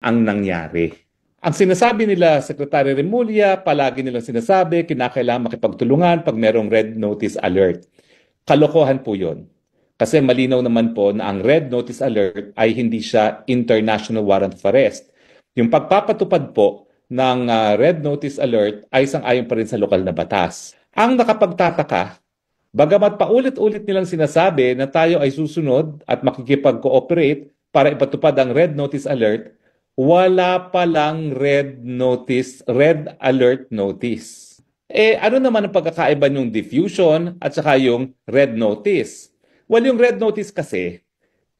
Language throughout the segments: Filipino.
ang nangyari. Ang sinasabi nila, Secretary Remulla, palagi nilang sinasabi, kinakailangan makipagtulungan pag merong red notice alert. Kalokohan po yun. Kasi malinaw naman po na ang red notice alert ay hindi siya international warrant of arrest. Yung pagpapatupad po ng red notice alert ay sang-ayon pa rin sa lokal na batas. Ang nakapagtataka, bagamat paulit-ulit nilang sinasabi na tayo ay susunod at makikipag-cooperate para ipatupad ang red notice alert, wala palang red alert notice. Ano naman ang pagkakaiba ng diffusion at saka yung red notice? Well, yung red notice kasi,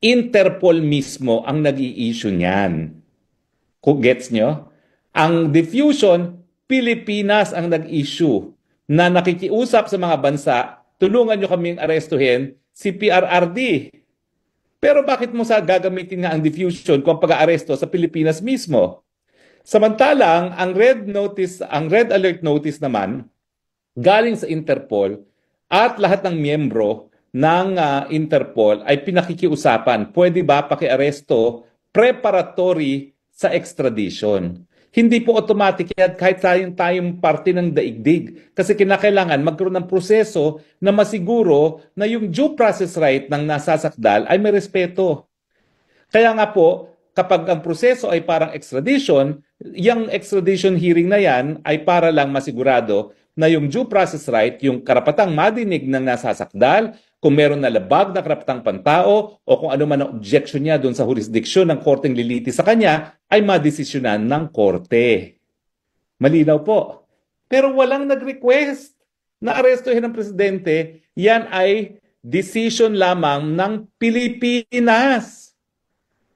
Interpol mismo ang nag-i-issue niyan. Kung gets nyo? Ang diffusion, Pilipinas ang nag-issue na nakikiusap sa mga bansa, tulungan nyo kaming arestuhin si PRRD. Pero bakit mo gagamitin nga ang diffusion kung pag-aaresto sa Pilipinas mismo? Samantalang, ang red alert notice naman, galing sa Interpol at lahat ng miyembro ng Interpol ay pinakikiusapan, pwede ba pakiaresto preparatory sa extradition? Hindi po automatic yan kahit tayong parte ng daigdig. Kasi kinakailangan magkaroon ng proseso na masiguro na yung due process right ng nasasakdal ay may respeto. Kaya nga po, kapag ang proseso ay parang extradition, yung extradition hearing na yan ay para lang masigurado na yung due process right, yung karapatang madinig ng nasasakdal, kung meron na labag na karapatang pantao o kung ano man ang objection niya doon sa jurisdiction ng korteng liliti sa kanya, ay madesisyonan ng korte. Malinaw po. Pero walang nag-request na arestuhin ng presidente, yan ay decision lamang ng Pilipinas.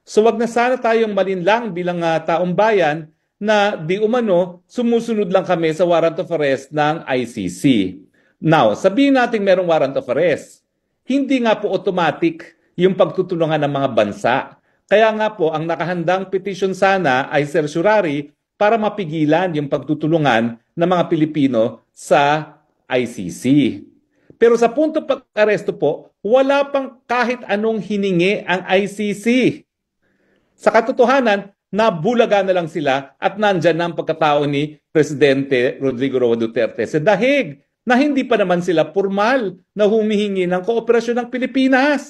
So wag na sana tayong malinlang bilang taong bayan na di umano sumusunod lang kami sa warrant of arrest ng ICC. Now, sabihin natin merong warrant of arrest. Hindi nga po automatic yung pagtutulungan ng mga bansa. Kaya nga po, ang nakahandang petition sana ay certiorari para mapigilan yung pagtutulungan ng mga Pilipino sa ICC. Pero sa punto pag-aresto po, wala pang kahit anong hiningi ang ICC. Sa katotohanan, nabulaga na lang sila at nandyan na ang pagkatao ni Presidente Rodrigo Roa Duterte sa dahig na hindi pa naman sila formal na humihingi ng kooperasyon ng Pilipinas.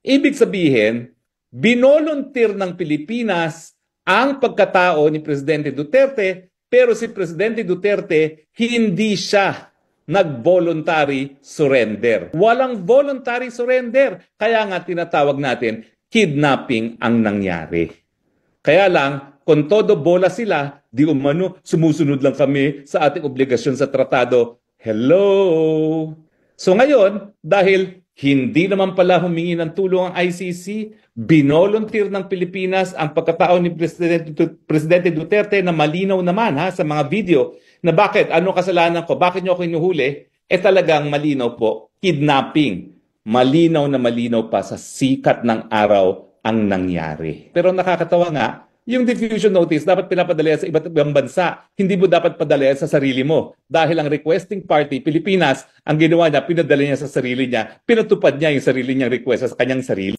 Ibig sabihin, binolunteer ng Pilipinas ang pagkatao ni Presidente Duterte, pero si Presidente Duterte hindi siya nag-voluntary surrender. Walang voluntary surrender. Kaya nga tinatawag natin, kidnapping ang nangyari. Kaya lang, kung todo bola sila, di umano, sumusunod lang kami sa ating obligasyon sa tratado. Hello! So ngayon, dahil hindi naman pala humingi ng tulong ang ICC, binolunteer ng Pilipinas ang pagkatao ni Presidente Duterte na malinaw naman sa mga video na bakit, ano kasalanan ko, bakit nyo ako inuhuli? Talagang malinaw po, kidnapping. Malinaw na malinaw pa sa sikat ng araw ang nangyari. Pero nakakatawa nga, yung diffusion notice dapat pinapadala sa iba't ibang bansa. Hindi mo dapat padala sa sarili mo. Dahil ang requesting party, Pilipinas, ang ginawa niya, pinadala niya sa sarili niya. Pinatupad niya yung sarili niyang request sa kanyang sarili.